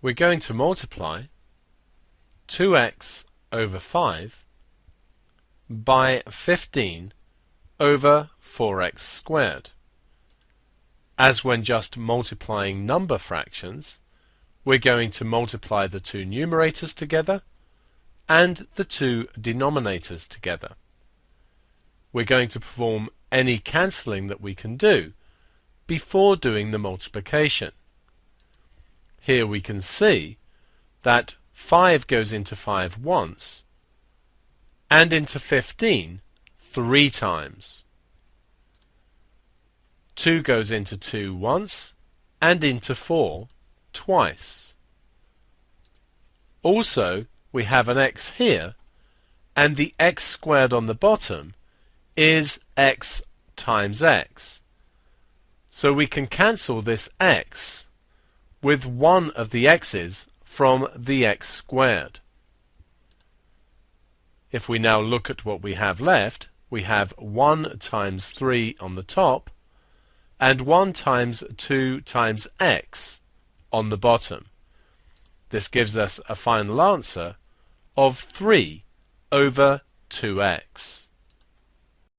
we're going to multiply 2x over 5 by 15 over 4x squared. As when just multiplying number fractions, we're going to multiply the two numerators together and the two denominators together. We're going to perform any cancelling that we can do before doing the multiplication. Here we can see that 5 goes into 5 once and into 15 3 times. 2 goes into 2 once and into 4 twice. Also, we have an x here, and the x squared on the bottom is x times x. So we can cancel this x with one of the x's from the x squared. If we now look at what we have left, we have 1 times 3 on the top and 1 times 2 times x on the bottom. This gives us a final answer of 3 over 2x.